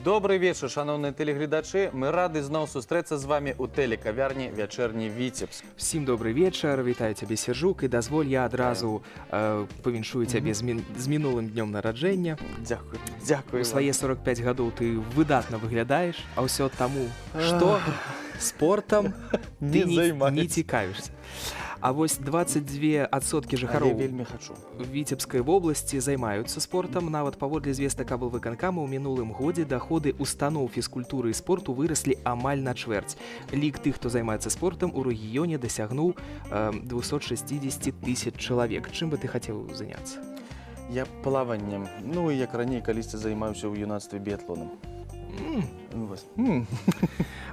Добрый вечер, шановні телеглядачі. Ми раді знову зустрітися з вами у телекавярні «Вечерній Вітебск». Всім добрий вечір, вітаю тебе, Сержук, і дозволь я одразу повіншую тебе з минулим днем народження. Дякую, дякую. У свої 45 років ти видатно виглядаєш, а все тому, що спортом ти не цікавишся. А вось 22% жыхароў Віцебскай вобласці займаюцца спортам. Нават паводле звестак аблвыканкама ў мінулым годзе даходы устаноў фізкультуры і спорту выраслі амаль на чвэрць. Лік тых, хто займаецца спортам, у рэгіёне дасягнуў 260 тысяч чалавек. Чым бы ты хацеў заняцца? Я плаваннем. Ну, і як раней калісьці займаўся ў юнацтве біятлонам.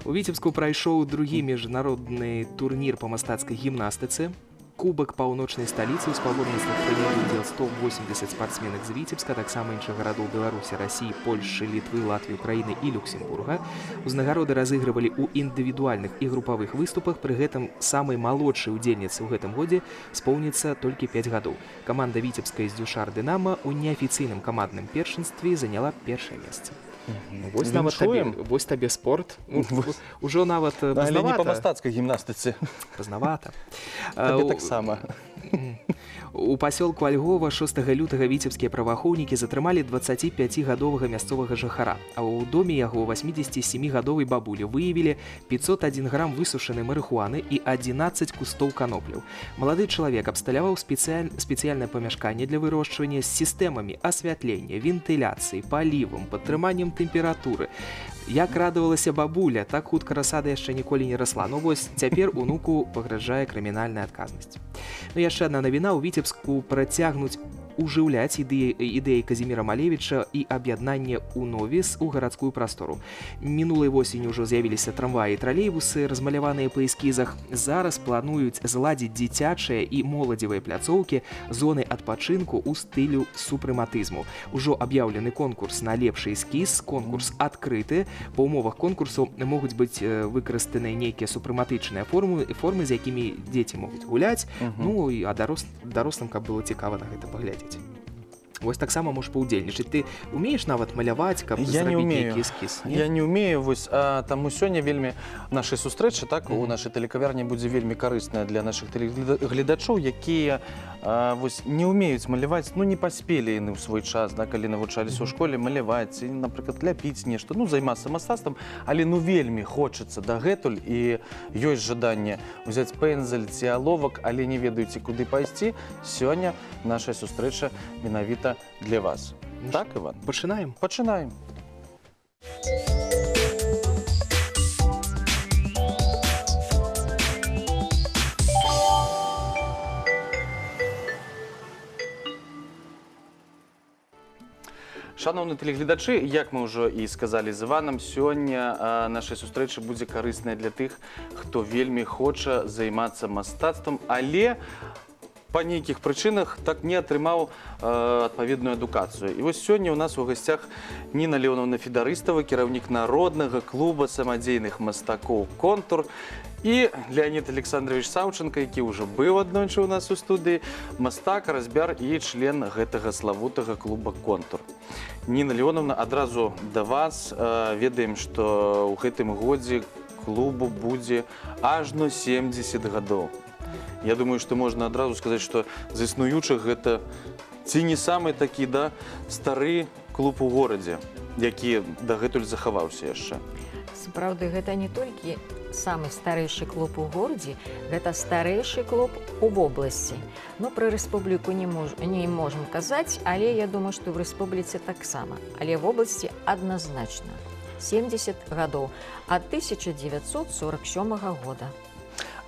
У Віцебску прайшоў другі міжнародны турнір па мастацкай гімнастыцы. Кубак паўночнай сталіцы, у спаборніцтвах прынялі ўдзел 180 спартсменак з Віцебска, таксама іншых гарадоў Беларусі, Расіі, Польшчы, Літвы, Латвіі, Украіны і Люксембурга. Узнагароды разыгрывалі ў індывідуальных і групавых выступах, пры гэтым самай малодшай удзельніцы ў гэтым годзе споўніцца толькі 5 гадоў. Каманда віцебская «Дюшар Дынамо» у неафіцыйным камандным першынстве заняла першае месца. Вось табе спорт. Ужо нават пазнавата. Але не па мастацкай гімнастыцы. Пазнавата. Табе таксама. У пасёлку Альгова 6 лютага віцебскія праваахоўнікі затрымалі 25-гадовага мясцовага жыхара, а ў доме яго 87-гадовай бабулі выявілі 501 грам высушанай марыхуаны і 11 кустоў канопляў. Малады чалавек абсталяваў спецыяльнае памяшканне для вырошчвання з сістэмамі асвятлення, вентыляцыі, палівам, падтрыманнем тэмпературы. Як радавалася бабуля, так хутка расада яшчэ ніколі не расла. Ну вось цяпер унуку пагражае крымінальная адказнасць. Ну яшчэ адна навіна: у Віцебску працягнуць ужыўляць ідэі Казіміра Малевіча і аб'яднанне УНОВІС у гарадскую прастору. Мінулай восенню ўжо з'явіліся трамваі і тралейбусы, размаляваныя па эскізах. Зараз плануюць зладзіць дзіцячыя і моладзевыя пляцоўкі, зоны адпачынку ў стылю супрэматызму. Ужо аб'яўлены конкурс на лепшы эскіз, конкурс адкрыты. Па умовах конкурсу могуць быць выкарыстаныя нейкія супрэматычныя формы, з якімі дзеці могуць гуляць, ну і дарослым, каб было цікава на гэта паглядзець. Вось таксама можаш паўдзельнічаць. Ты умееш нават маляваць, каб зрабіць нейкі эскіз? Я не умею, таму сёння вельмі нашай сустрэчы, так, у нашай тэлекавярні будзе вельмі карысная для нашых гледачоў, якія не умеюць маляваць, ну не паспелі яны ў свой час, калі навучаліся ў школе маляваць, напрыклад, ляпіць нешта, ну займацца мастацтвам, але ну вельмі хочацца дагэтуль і ёсць жаданне ўзяць пэндзаль ці аловак, але не ведаеце, куды пайсці. Сёння наша сустрэча менавіта для вас. Так, Іван? Пачынаем? Пачынаем. Шановні телеглядачі, як ми вже і сказали з Іваном, сьогодні наша сустрэча буде корисна для тих, хто вельми хоче займатися мастацтвом, але по нейкіх причинах так не атрымаў адпаведную адукацыю. І вось сёння у нас у гасцях Ніна Леонаўна Федарыстава, кіраўнік народнага клуба самадзейных мастакоў «Контур», і Леонид Александрович Саўченко, які ўжо быў аднойчы у нас у студыі, мастак, разьбяр і член гэтага славутага клуба «Контур». Ніна Леонаўна, адразу да вас. Ведаем, што ў гэтым годзе клубу будзе ажно 70 гадоў. Я думаю, што можна адразу сказаць, што з існуючых гэта ці не самы такі, стары клуб у горадзе, які дагэтуль захаваўся яшчэ. Сапраўды, гэта не толькі самы старэйшы клуб у горадзе, гэта старэйшы клуб у вобласці. Ну, пра рэспубліку не можам казаць, але я думаю, што ў рэспубліцы таксама. Але в вобласці адназначна. 70 гадоў, ад 1947 года.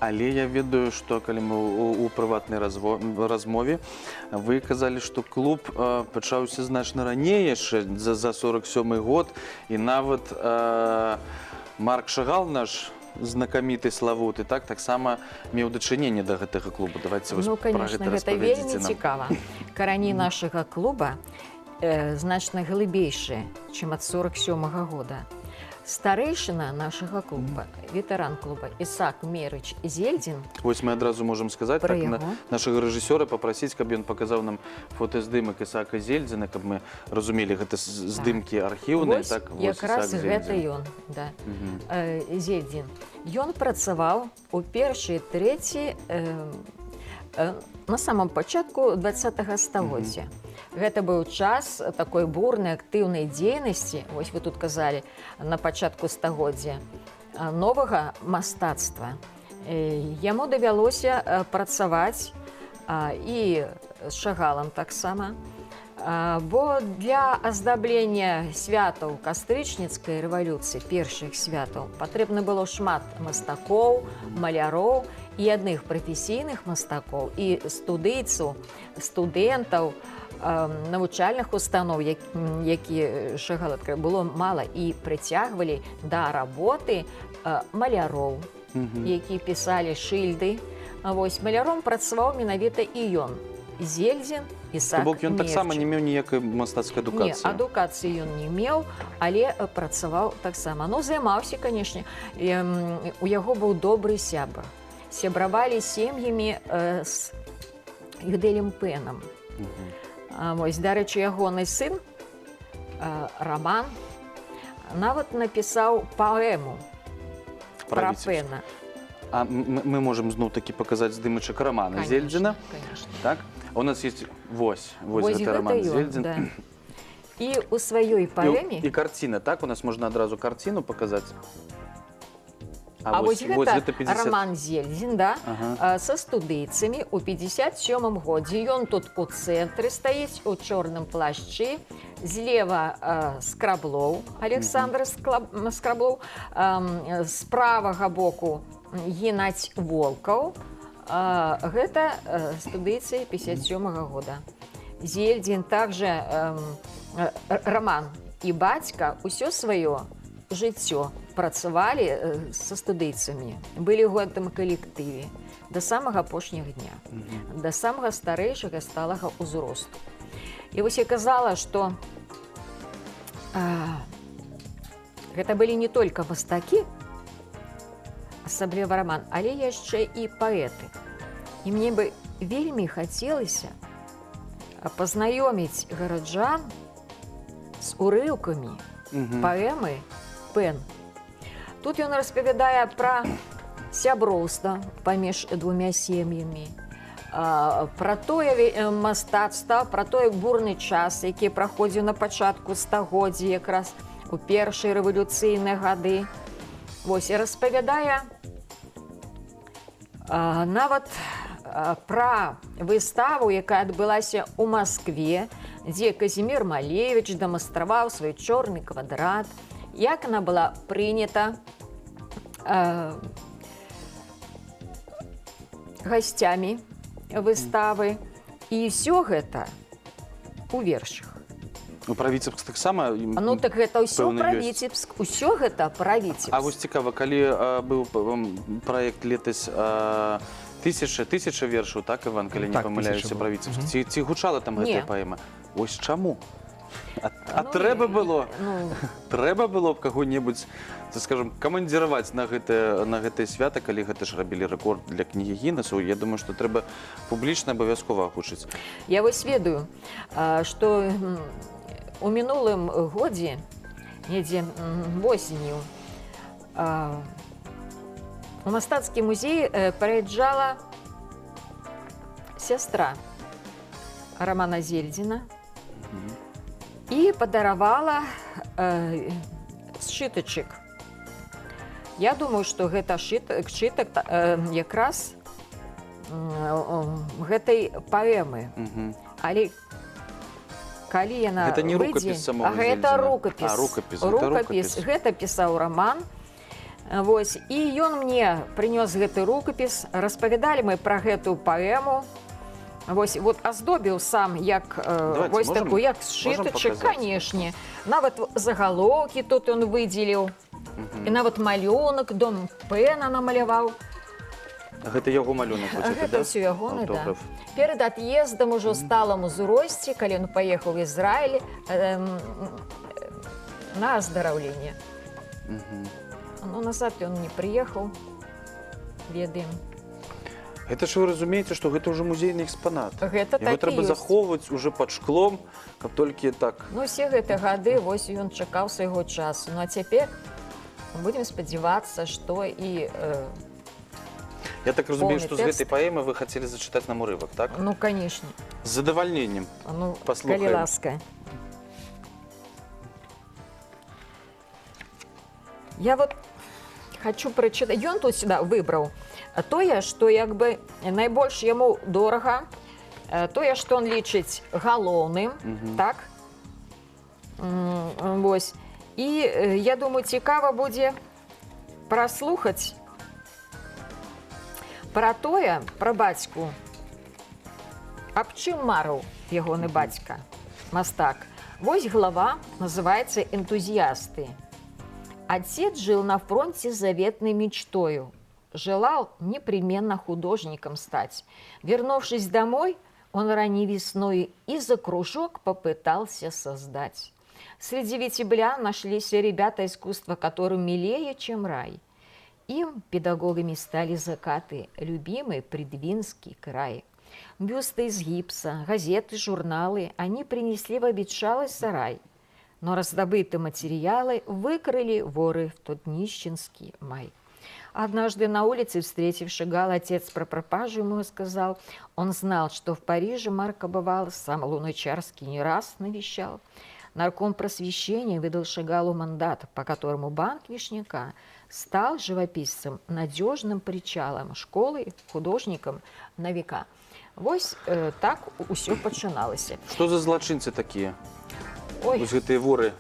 Але я ведаю, што калі мы у прыватнай размове, вы казалі, што клуб пачаўся значна раней яшчэ, за 47 год, і нават Марк Шагал, наш знакаміты, славуты, так само меў дачыненне да гэтага клуба. Давайте вось Ну, пра конечно, гэта гэта вельмі распавядзіце нам. цікава. Карані нашага клуба значна глыбейшыя, чым ад 47-го года. Старэйшына нашага клуба, ветэран клуба Ісак Мерыч Зельдзін. Вось мы адразу можам сказаць, Пра так, яго. нашага рэжысёра папрасіць, каб ён паказаў нам фотаздымак Ісака Зельдзіна, каб мы разумелі, гэта здымкі архіўныя. Вось Так, якраз Ісак гэта Зельдзін. ён, да. Зельдзін. Ён працаваў у першай трэці на самом пачатку 20-го стагоддзя. Гэта быў час такой бурнай актыўнай дзейнасці, вось вы тут казалі, на пачатку стагоддзя, новага мастацтва. Яму давялося працаваць і з Шагалам таксама, бо для аздаблення святаў кастрычніцкай рэвалюцыі, першых святаў, патрэбна было шмат мастакоў, маляроў і адных прафесійных мастакоў, і студыйцаў, студэнтаў, навучальных устаноў, які Шагал адкрыў, было мала, і прыцягвалі да работы маляроў, які пісалі шыльды. Вось маляром працаваў менавіта і ён, Зельдзін Ісак То бок ён таксама Мерыч. не меў ніякай мастацкай Не, адукацыі. адукацыі ён не меў, але працаваў таксама. Ну, займаўся, канешне. У яго быў добры сябар. Сябравалі сем'ямі з Юдэлем Пэнам. Вось, дарэчы, ягоны сын, Раман, нават напісаў паэму пра Пэна. А мы можам зноў-такі паказаць здымачак Рамана Зельдзіна. Конечно. Так? У нас есть вось Вось гэта Раман ён, Зельдзін. да. І ў сваёй паэме... І карціна, так? У нас можна адразу карціну паказаць. А вось гэта 50. Раман Зельдзін, да, са студыйцамі ў 57-м годзе. Ён тут у цэнтры стаіць, у чорным плашчы. Злева Скраблоў, Александр Скраблоў. З правага боку Геннадзь Волкаў. Гэта студыйцы 57-го года. Зельдзін также, Раман і бацька ўсё сваё жыццё працавалі са студыйцамі, былі ў гэтым калектыве да самага апошняга дня, да самага старэйшага сталага ўзросту. І вось я казала, што гэта былі не толькі мастакі, асабліва Раман, але яшчэ і паэты. І мне бы вельмі хацелася пазнаёміць гараджан з урыўкамі паэмы Пэн. Тут ён распавядае пра сяброўства паміж двумя сем'ямі, пра тое мастацтва, пра той бурны час, які праходзіў на пачатку стагоддзя, якраз у першыя рэвалюцыйныя гады. Вось, і распавядае нават пра выставу, якая адбылася ў Маскве, дзе Казімір Малевіч дэманстраваў свой чорны квадрат, як она была прынята гасцямі выставы. І ўсё гэта у вершах. Пра Віцебск таксама? Ну так гэта ўсё пэўна пра ёсць. Віцебск, усё гэта пра Віцебск. А вось цікава, калі быў праект летась тысяча вершаў, так, Іван, калі не Так, памыляюся, 1000 пра Віцебск? Ці гучала там гэтая Не. паэма? Ось чаму? А Ну, трэба было? Ну, Трэба было б каго-небудзь, скажем, камандзіраваць на гэтае свята, калі гэта ж рабілі рэкорд для кнігі Гіннесу. Я думаю, што трэба публічна абавязкова агучыць. я вось ведаю, што у мінулым годзе, недзе восенню, у мастацкі музей прыязджала сястра Рамана Зельдзіна і падаравала сшытачак. Я думаю, што гэта сшытак якраз гэтай паэмы. Але калі яна Гэта не выйдзе... рукапіс самога Гэта Зельдзіна? рукапіс. А, рукапіс. Гэта Рукапіс. рукапіс. Гэта пісаў Раман. Вось. І ён мне прынёс гэты рукапіс. Распавядалі мы пра гэтую паэму. Вось, вот аздобіў сам як вось можем- такую, як можем сшытачак, паказаць? канешне. Нават загалоўкі тут ён выдзеліў. І нават малюнак дом Пэна намаляваў. Гэта яго малюнак, вось гэты, Гэта да? ўсё ягоны, да. Аўтограф. Перад ад'ездам ужо сталым узросце, калі ён паехаў в Ізраіль на аздараўленне. Ну, назад ён не прыехаў, ведаем. Гэта ж вы разумееце, што гэта ўжо музейны экспанат. Гэта Яго так і трэба ёсць. захоўваць уже пад шклом, каб толькі так. Ну, усе гэтыя гады, вось ён чакаў свайго часу. Ну, а цяпер будзем спадзявацца, што і... Я так разумею, Поўны што з тэкст. гэтай паэмы вы хацелі зачытаць нам урывак, так? Ну, канешне. З задавальненнем. Ну, Паслухаем. калі ласка. Я вот хочу прачытаць. Ён тут сюда выбраў тое, што як бы найбольш яму дорага, тое, што ён лічыць галоўным, так? Вось. І я думаю, цікава будзе праслухаць пра тое, пра бацьку, аб чым марыў ягоны бацька, мастак. Вось глава называется «Энтузиасты». Отец жил на фронте с заветной мечтою. Желал непременно художником стать. Вернувшись домой, он ранней весной и за кружок попытался создать. Среди ветеблян нашлись ребята искусства, которым милее, чем рай. Им педагогами стали закаты, любимый Придвинский край. Бюсты из гипса, газеты, журналы они принесли в обетшалый сарай. Но раздобытые материалы выкрыли воры в тот нищенский май. Однажды на улице, встретив Шагал, отец про пропажу ему сказал. Он знал, что в Париже Марко бывал, сам Луначарский не раз навещал. Нарком просвещения выдал Шагалу мандат, по которому банк Вишняка стал живописцем, надежным причалом, школой, художником на века. Вось так усё пачыналася. Што за злачынцы такія? Ой, Вось гэтыя воры.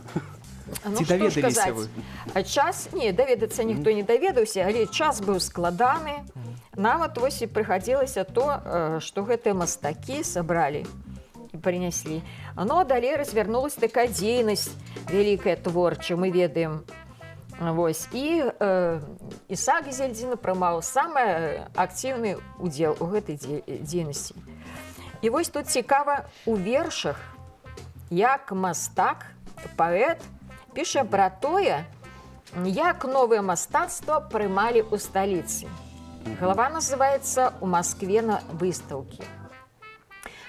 ну Ці што ж даведаліся казаць? вы? Час, не, даведацца ніхто не даведаўся, але час быў складаны. Нават вось і прыхадзілася то, што гэтыя мастакі сабралі і прыняслі. Но далей развярнулася такая дзейнасць вялікая творчая, мы ведаем. Вось. І Ісаак Зельдзін прымаў самы актыўны удзел у гэтай дзейнасці. І вось тут цікава у вершах, як мастак, паэт піша пра тое, як новае мастацтва прымалі ў сталіцы. Глава называется «У Москве на выставке».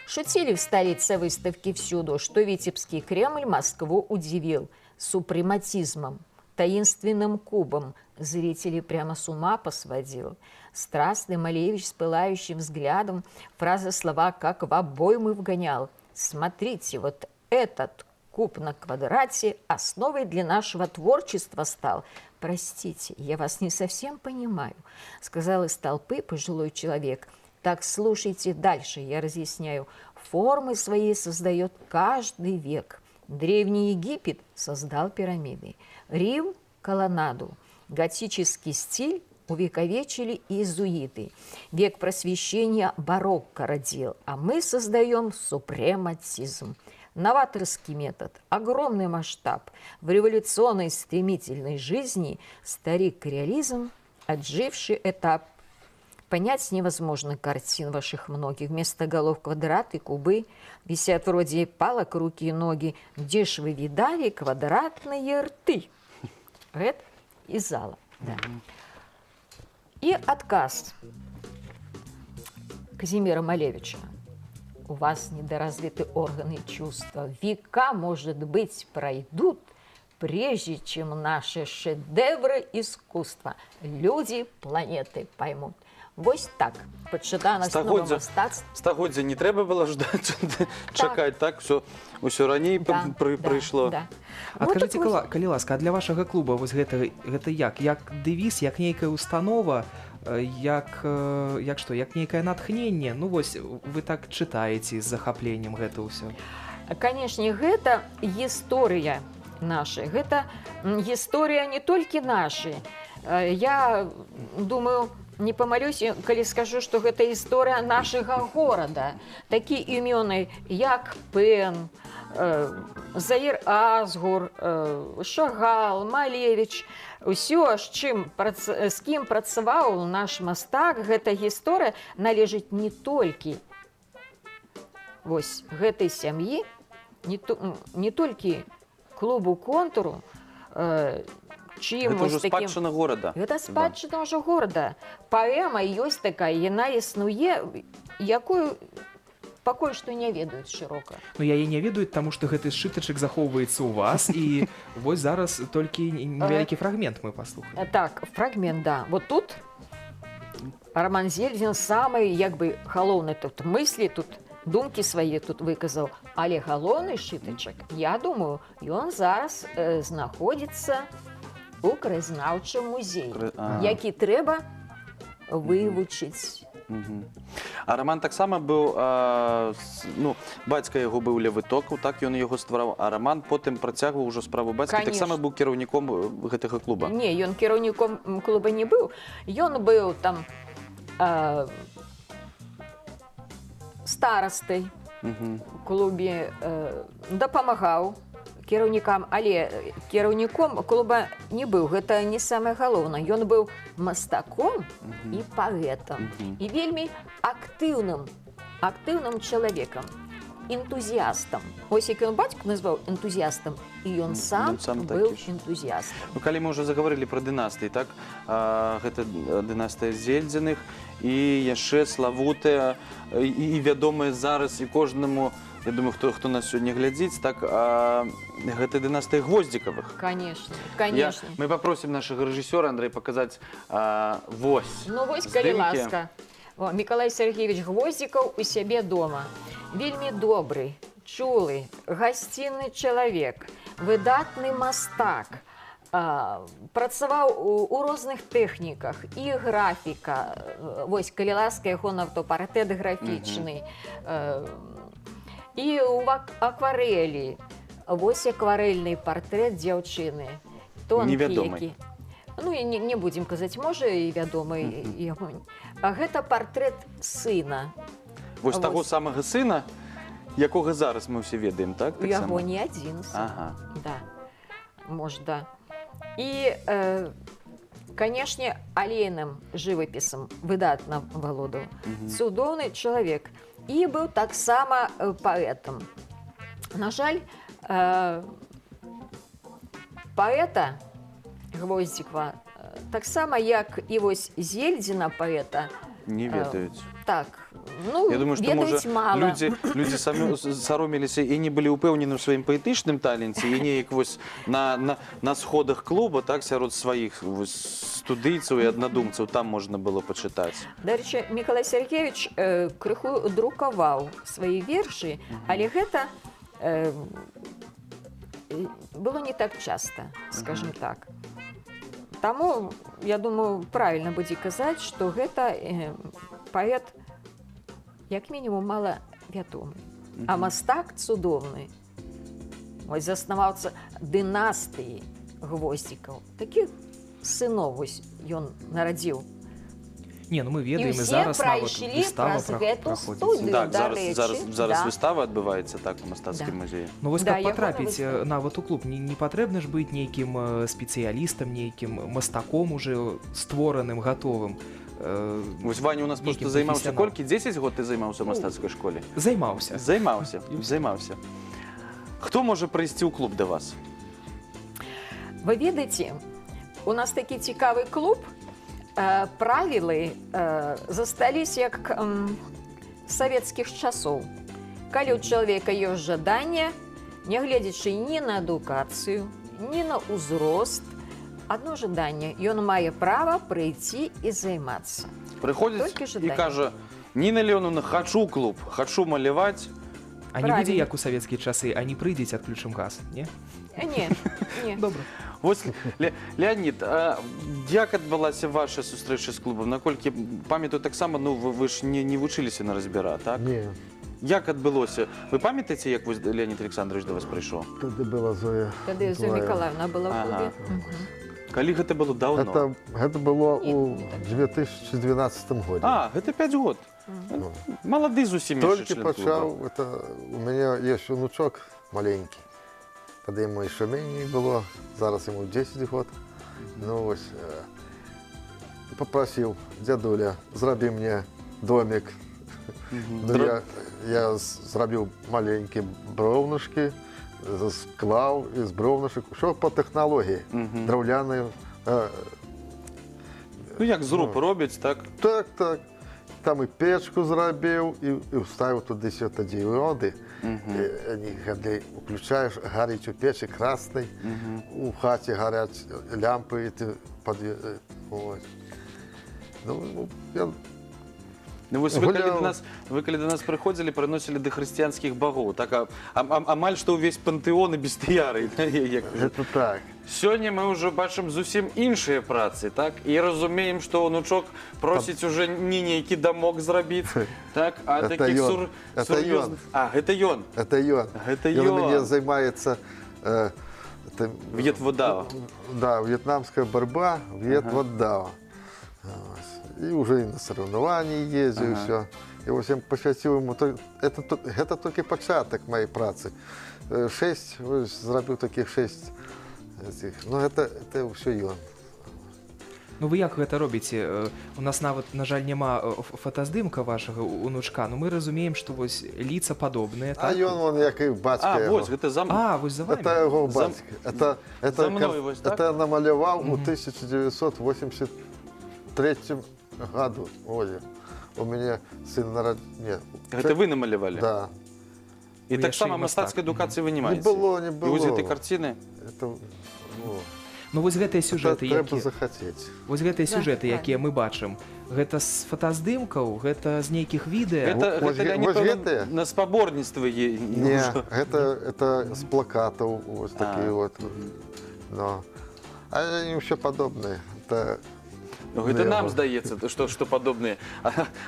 Шутили в столице выставки всюду, что Витебский Кремль Москву удивил супрематизмом, таинственным кубом. Зрителей прямо с ума посводил. Страстный Малевич с пылающим взглядом фразы, слова как в обоймы вгонял. Смотрите, вот этот куб на квадрате основой для нашего творчества стал. Простите, я вас не совсем понимаю, сказал из толпы пожилой человек. Так слушайте дальше, я разъясняю. Формы свои создает каждый век. Древний Египет создал пирамиды. Рим – колоннаду. Готический стиль увековечили иезуиты. Век просвещения барокко родил, а мы создаем супрематизм. Новаторский метод, огромный масштаб. В революционной стремительной жизни старик-реализм, отживший этап. Понять невозможно картин ваших многих. Вместо голов квадраты, кубы. Висят вроде палок руки и ноги. Где ж вы видали квадратные рты? Это из зала. Да. И отказ Казимира Малевича. У вас недоразвиты органы и чувства. Века, может быть, пройдут, прежде чем наши шедевры искусства люди планеты поймут. Вось так, пачытана снова мастацтва. Стагоддзя не трэба было ждаць, чакаць, так, усё раней прыйшло. А скажыце, калі ласка, а для вашага клуба вось гэта як? Як дэвіз, як нейкая установа, як што, як нейкае натхненне? Ну вось, вы так чытаеце з захапленнем гэта ўсё. Канешне, гэта гісторыя наша, гэта гісторыя не толькі наша. Я думаю, не памылюсь, калі скажу, што гэта гісторыя нашага горада. Такі імёны, як Пэн, Заір Азгур, Шагал, Малевич, усё, з кім працаваў наш мастак, гэта гісторыя належыць не толькі вось гэтай сям'і, не толькі клубу «Контуру», чым Гэта ўжо вось такім... спадчына горада. Гэта спадчына ўжо горада. Паэма ёсць такая, яна існуе, якую пакуль што не ведаюць шырока. Ну, яе не ведаюць, таму што гэты сшытачак захоўваецца ў вас, і вось зараз толькі невялікі фрагмент мы паслухаем. Так, фрагмент, да. Вот тут Роман Зельдзін самы, як бы, галоўны тут мыслі, тут думкі свае тут выказаў. Але галоўны сшытачак, я думаю, ён зараз знаходзіцца у краязнаўчым музеі, які трэба вывучыць. А Роман таксама быў, ну, бацька яго быў Левытокаў, так ён яго ствараў, а Роман потым працягваў ужо справу бацькі, таксама быў кіраўніком гэтага клуба. Не, ён кіраўніком клуба не быў, ён быў там старастай у клубе, дапамагаў кіраўнікам, але кіраўніком клуба не быў, гэта не самае галоўнае. Ён быў мастаком і паэтам, і вельмі актыўным чалавекам, энтузіястам. Ось як ён бацьку назваў энтузіястам, і ён сам быў энтузіястам. Ну, калі мы ўжо заговорили пра дынастыі, так, гэта дынастыя Зельдзіных, і яшчэ славутая, і вядомая зараз, і кожнаму, я думаю, хто нас сёння глядзіць, так, гэта дынастыя Гвоздзікавых. Конечно, конечно. Мы попросім нашага рэжысёра, Андрэй, паказаць вось. Ну, вось, калі ласка. Мікалай Сергеевич Гвоздзікаў у сябе дома. Вельмі добры, чулы, гасцінны чалавек, выдатны мастак. Працаваў у розных тэхніках, і графіка, вось, калі ласка, яго аўтапартрэт графічны, і ў акварэлі, вось акварэльны партрэт дзяўчыны, тонкі які. Ну, не будзем казаць, можа, і вядомы яго. А гэта партрэт сына. Вось таго самага сына, якога зараз мы ўсе ведаем, так? У яго не адзін сын. Ага. Да, можна. І, канешне, алейным жывапісам выдатна валодаў. Цудоўны чалавек. І быў таксама паэтам. На жаль, паэта Гвоздзікава, таксама, як і вось Зельдзіна паэта, не ведаюць. Так, ну, я думаю, што, ведаюць мала. Людзі самі сароміліся і не былі ўпэўнены ў сваім паэтычным таленце, і неяк вось на сходах клуба, так, сярод сваіх студыйцаў і аднадумцаў, там можна было пачытаць. Дарэчы, Мікалай Сергеевич крыху друкаваў свае вершы, але гэта было не так часта, скажем так. Таму, я думаю, правільна будзе казаць, што гэта паэт, як мінімум, мала вядомы. А мастак цудоўны. Вось заснаваўца дынастыі Гвоздзікаў. Такіх сыноў вось ён нарадзіў. Не, ну мы ведаем, і зараз нават выстава праходзіць. Так, зараз выстава адбываецца, так, у мастацкім музеі. Ну вось каб патрапіць нават у клуб, не патрэбна ж быць нейкім спецыялістам, нейкім мастаком уже створаным, гатовым. Вось Ваня у нас проста займаўся колькі? 10 год ты займаўся ў мастацкай школе? Займаўся. Займаўся. Хто можа прыйсці ў клуб да вас? Вы ведаеце, у нас такі цікавы клуб, правілы засталіся як савецкіх часоў. Калі ў чалавека ёсць жаданне, нягледзячы ні на адукацыю, ні на ўзрост, адно жаданне, ён мае права прыйти і займацца. Прыходзіць і кажа: Ніна Леонівна, хачу клуб, хачу маляваць. А не будзе як у савецкія часы, а не прыйдзеце, адключым газ, не? Не. Добра. Вось, Леонід, як адбылася ваша сустрэча з клубам? Наколькі, памятаю таксама, ну, вы ж не вучыліся на разбіра, так? Не. Як адбылося? Вы памятаеце, як Леонід Александрович до вас прыйшоў? Тады была Зоя. Тады Зоя Миколаевна была ў клубе. Калі гэта было даўно? Гэта было ў 2012 годзе. А, гэта 5 год. Малады зусім яшчэ член клуба. Толькі пачаў, у мяне ёсць унучок, маленький. Тоді йому ще менше було, зараз йому 10 років. Ну ось, попросив, дядуля, зроби мені домик. Ну, я зробив маленькі бровнушки, склав із бровнушок, що по технології, древляної. Ну, як з руп робять, так? Так, так. Там і печку зробив, і вставив туди світодіоди. Коли включаєш, горить у печі красний, у хаті горять лампи, і ти ну, я Ну, ось ви коли до нас приходили, приносили до християнських богов. Так, амаль що увесь пантеон і бестіяри. це так. Сьогодні ми вже бачимо зовсім інші праці, так? І розуміємо, що онучок просить уже не некий домок зробити, так? А Це таких ён. Це серйозних... А, це ён. Це ён. Це Він у мене ён. займається В'єтводава. Да, в'єтнамська боротьба, В'єтводава. И уже и на соревнования ездил, и все. И вот я посвятил ему, это только початок моей працы. 6, зробив таких 6. Ну, это все ён. Ну ви як гэта робіце? У нас нават, на жаль, няма фотаздымка вашага унучка, но мы разумеем, што вось лица падобныя. А ён, вон, як і бацька А, яго. ось, гэта за мною. А, вось за вами. Это його бацька. За мною ось, так? Это я намалював у 1983 году. Ой, у меня сын народился. Гэта ви намалювали? Да. І Ви так ще й само мастак. мастацької едукації ви не маєте? Не було. І ось цієї картини? Это, Ну вось гэтыя сюжэты, треба якія... захотеть. Вось гэтыя сюжэты, Да, якія мы бачым, гэта з фотаздымкаў, гэта з нейкіх відэа? Гэта Вось Леонід, вось певно, гэтыя? на спаборніцтве є. Не, это с плакатов, вот такие вот. Но. А они все подобные. Это, Ну, гэта нам яго. здаецца, што падобнае.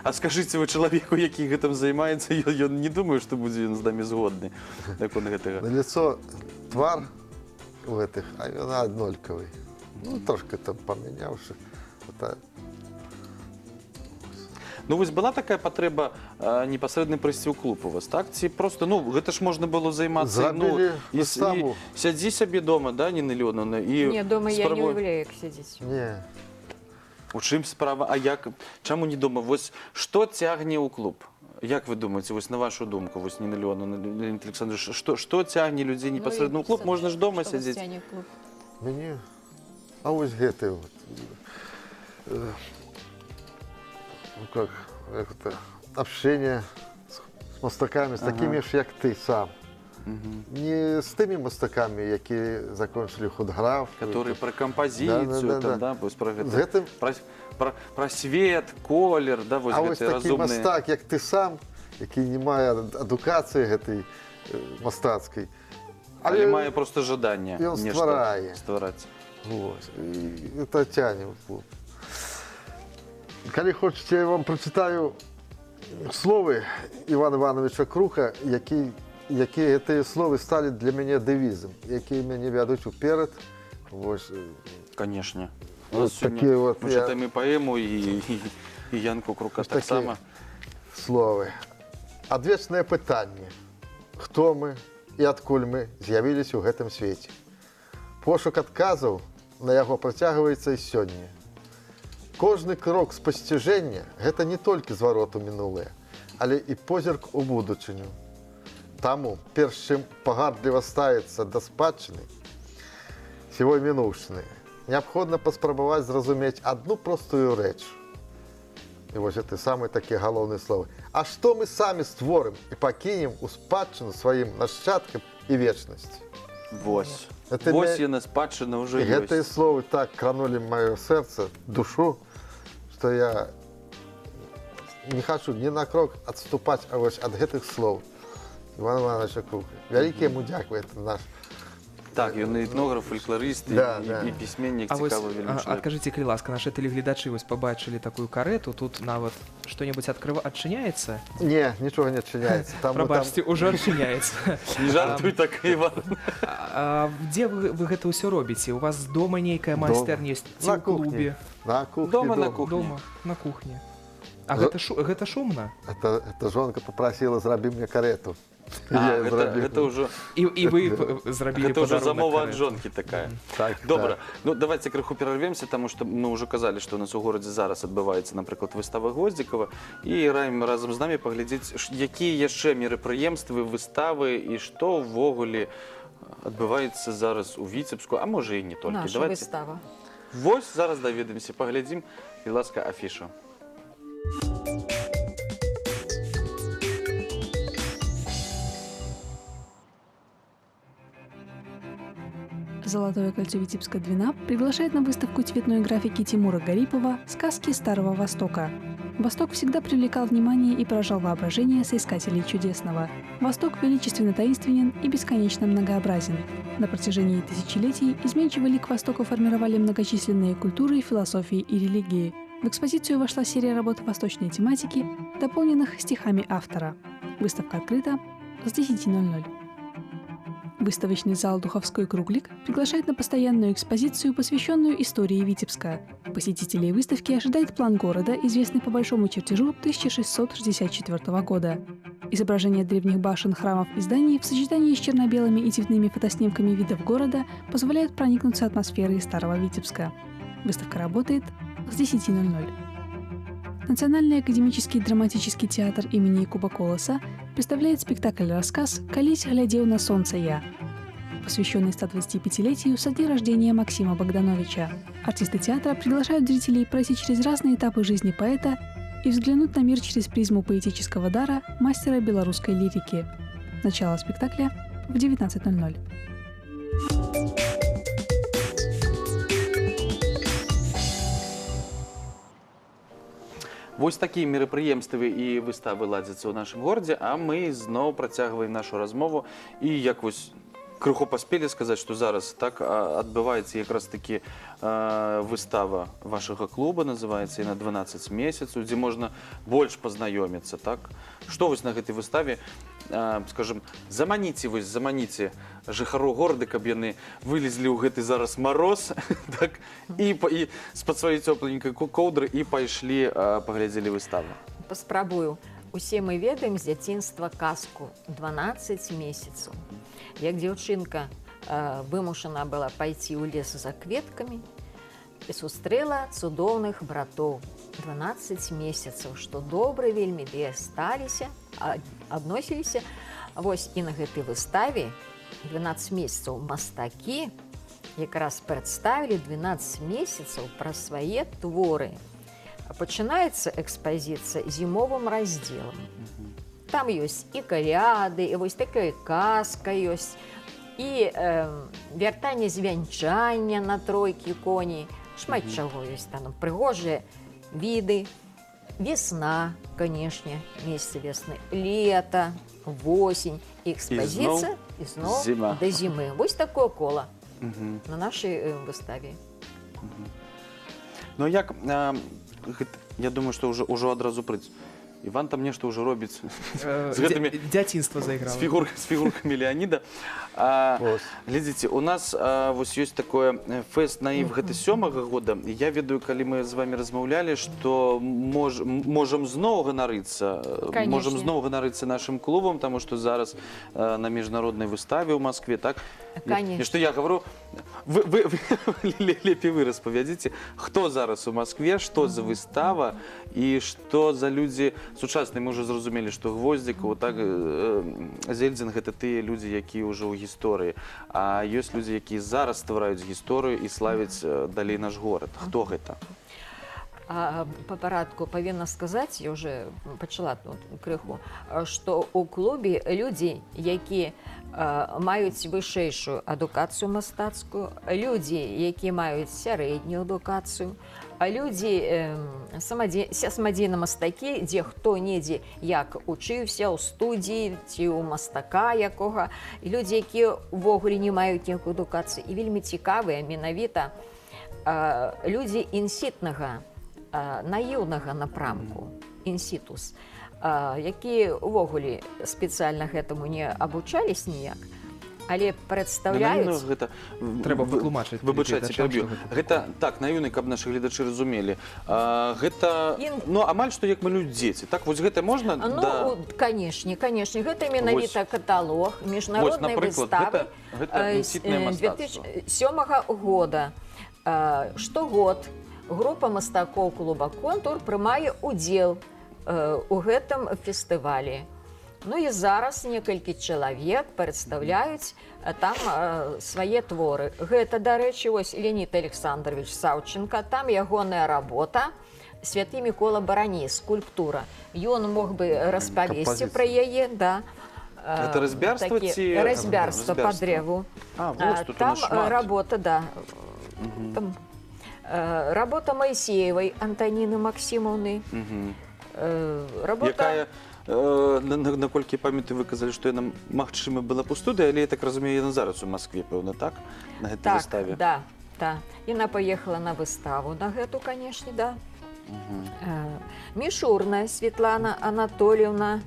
А скажыце вы чалавеку, які гэтым займаецца, ён не думае, што будзе ён з намі згодны. Так он гэтага. на лицо твар в этих, а он однольковый. Ну, трошки там поменявши. Это, Ну, вось была такая патрэба непасрэдна прыйсці ў клуб у вас, так? Ці просто, ну, гэта ж можна было займацца, ну, Зрабілі і выставу. сядзі сабе дома, да, Ніна Леонівна, і Не, дома я не спрабуй. уявляю, як сидеть. не. У чым справа, а як, чаму не дома? Вось што цягне ў клуб? Як вы думаеце, вось на вашу думку, вось Ніна Леонівна, Леонід Александрович, што цягне людзей непасрэдна ў клуб? Можна ж дома сядзець. Мне. А вот гэты вот. Ну как это, общение с мастаками, с такими ж, як ты сам. Не с теми мастаками, які закончили худграф. Которые про композицию, Да. да, вось про З гэта, гэтым, про свет, колер, да, вось а ось гэтыя такі разумныя. мастак, як ты сам, який не має адукації гэтай мастацкай. Але мае просто жаданне ён нешта стварае. ствараць. Вот. И это тянет в клуб. Коли хочете, я вам прочитаю словы Івана Івановича Круха, які ці слови стали для мене девізом, які мене ведуть уперед. Ось. Конечно. Вот такие вот Мы я- читаем и поэму, и Янку Крука Ось так такі само. Слови. Адвечне питання. Хто ми і адкуль ми з'явились у гэтым свеце? Пошук адказаў на яго працягваецца і сёння. Кожны крок спасціжэння – гэта не толькі зварот у мінулае, але і позірк у будучыню. Таму, перш чым пагардліва ставіцца да спадчыны сівой мінуўшчыны, неабходна паспрабаваць зразумець адну простую рэч. І вось гэта самыя такія галоўныя словы. А што мы самі створым і пакінем у спадчыну сваім нашчадкам і вечнасці? Вось. Это Вось не- яна спадчына ўжо І гэтыя ёсць. словы так кранули маё сэрца, душу, што я не хочу ні на крок адступаць ад гэтых слоў. Іван Іванович Круха. Вялікі яму дзякуй, это наш. Так, ён і этнограф, фольклорыст, Да, і, да. і пісьменнік, А вось, цікавы вельмі чалавек. адкажыце, калі ласка, нашы тэлегледачы вось пабачылі такую карету, тут нават што-небудзь адчыняецца? Не, нічога не адчыняецца. Прабачце, ужо адчыняецца. Не жартуй так, Іван. Дзе вы гэта ўсё робіце? У вас дома нейкая майстэрня ёсць ці На ў клубе? На кухні. Дома на кухні. Дома, на кухні. А гэта шумна? Это жонка попросила, зраби мне карету. Я зрабіў. Это уже... І вы зрабілі Это уже падарунак замова от карэты. жонки такая. Так, Добра. так. Ну, давайте крыху перервемся, тому що ми вже казали, що у нас у городі зараз відбувається, наприклад, вистава Гвоздікова. І раім разом з нами поглядіти, які ще мероприємства, вистави і що ввогуле відбувається зараз у Вітебську, а може і не тільки. Наша выстава. Вось зараз довідаємося, поглядім, будь ласка, афішу. Золотое кольцо Витебска-12 приглашает на выставку цветной графики Тимура Гарипова «Сказки Старого Востока». Восток всегда привлекал внимание и поражал воображение соискателей чудесного. Восток величественно таинственен и бесконечно многообразен. На протяжении тысячелетий изменчивый лик Востока формировали многочисленные культуры, философии и религии. В экспозицию вошла серия работ восточной тематики, дополненных стихами автора. Выставка открыта с 10:00. Выставочный зал «Духовской круглик» приглашает на постоянную экспозицию, посвященную истории Витебска. Посетителей выставки ожидает план города, известный по большому чертежу 1664 года. Изображения древних башен, храмов и зданий в сочетании с черно-белыми и цветными фотоснимками видов города позволяют проникнуться атмосферой старого Витебска. Выставка работает с 10:00. Национальный академический драматический театр имени Якуба Колоса представляет спектакль-рассказ «Колись глядел на солнце я», посвященный 125-летию со дня рождения Максима Богдановича. Артисты театра приглашают зрителей пройти через разные этапы жизни поэта и взглянуть на мир через призму поэтического дара мастера белорусской лирики. Начало спектакля в 19:00. Вось такія мерапрыемствы і выставы ладзяцца ў нашым горадзе, а мы зноў працягваем нашу размову. І як вось крыху паспелі сказаць, што зараз так адбываецца якраз такі выстава вашага клуба, называецца, і на 12 месяцаў, дзе можна больш пазнаёміцца, так? Што вось на гэтай выставе, скажем, заманіце жыхароў горада, каб яны вылезлі ў гэты зараз мароз, так, і з-пад сваёй цёпленькай коўдры і пайшлі, паглядзелі выставу. Паспрабую. Усе мы ведаем з дзяцінства казку 12 месяцаў. Як дзяўчынка вымушана была пайти ў лес за кветкамі і сустрэла цудоўных братоў. 12 месяцаў, што добра вельмі ды сталіся, адносіліся. Вось і на гэтай выставе 12 месяцаў мастакі якраз прадставілі 12 месяцаў пра свае творы. Пачынаецца экспазіцыя зімовым раздзелам. Там ёсць і каляды, і вось такая казка ёсць, і вяртанне з вянчання на тройкі коней. Шмат чаго ёсць там, прыгожыя виды, весна, конечно, месяц весны, лето, осень, экспозиция, и снова зима. До зимы. Вот такое коло на нашей выставе. Ну, як, я думаю, што ўжо адразу прыць. Іван там нешта ўжо робіць з гэтымі... Дзяцінства зайграла. З фігуркамі Леаніда. Глядзіце, у нас вось ёсць такое фэст наів гэта 7-го года. Я ведаю, калі мы з вами размаўлялі, што можам зноў ганарыцца. Можам зноў ганарыцца нашым клубам, таму што зараз на міжнароднай выставе ў Маскве, так? Конечно. І што я гавару, лепей вы распавядзіце, хто зараз у Маскве, што за выстава і што за людзі сучасныя. Мы ўжо зразумелі, што Гвоздзікаў, так, Зельдзін — гэта тыя людзі, якія ўжо ў гісторыі. А ёсць людзі, якія зараз ствараюць гісторыю і славяць далей наш горад. Хто гэта? По парадку павінна сказаць, я уже пачала тут крыху, што ў клубе людзі, якія маюць вышэйшую адукацыю мастацкую, людзі, якія маюць сярэднюю адукацыю, людзі самадзейна мастакі, дзе хто недзе як учыўся ў студіі ці ў мастака якога, і людзі, якія ўвогуле не маюць ніякой адукацыі. І вельмі цікавыя менавіта людзі інсітнага, наіўнага напрамку, але прадстаўляюць гэта Трэба вытлумачыць выбачайце, гледачам, пераб'ю. што гэта Гэта так на юны, каб нашы гледачы разумелі. Гэта ну амаль што як малююць дзеці. Так вось гэта можна Ну, канешне, гэта менавіта каталог міжнароднай напрыклад, выставы гэта інсітнае мастацтва. 2007 года. Штогод група мастакоў клуба «Контур» прымае ўдзел у гэтым фестывалі. Ну і зараз некалькі чалавек прадстаўляюць там свае творы. Гэта, дарэчы, вось Леонид Александрович Саўченко, там ягоная работа «Святы Мікола Барані», скульптура. Ён мог бы распавесці пра яе, да. Гэта разьбярства ці... Разьбярства па дрэву. Вось тут у Там нас шмат. работа, да. Там работа Моисеевой Антоніны Максімаўны. Работа... Якая, наколькі памятаю, вы казалі, што яна, магчыма, была б у студыі, але я так разумею, яна зараз у Маскве, пэўна, так? На гэтай выставе? Так, да. Яна паехала на выставу, на гэту, канешне, да. Мішурная Светлана Анатольевна,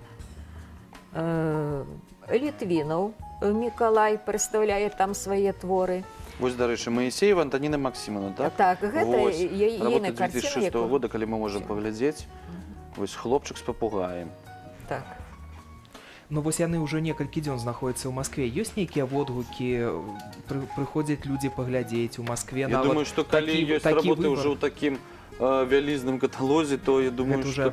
Літвінаў Мікалай прадстаўляе там свае творы. Вось, дарэчы, Моисеева Антоніна Максімовна, так? Так, гэта ейная Работа карціна. 2006 года, калі мы можам паглядзець. Вось хлопчык з папугаем. Так. Ну вось яны ўжо некалькі дзён знаходзяцца ў Маскве. Ёсць нейкія водгукі, прыходзяць людзі паглядзець у Маскве? Я думаю, што калі ёсць работы ўжо ў такім вялізным каталозе, то я думаю, што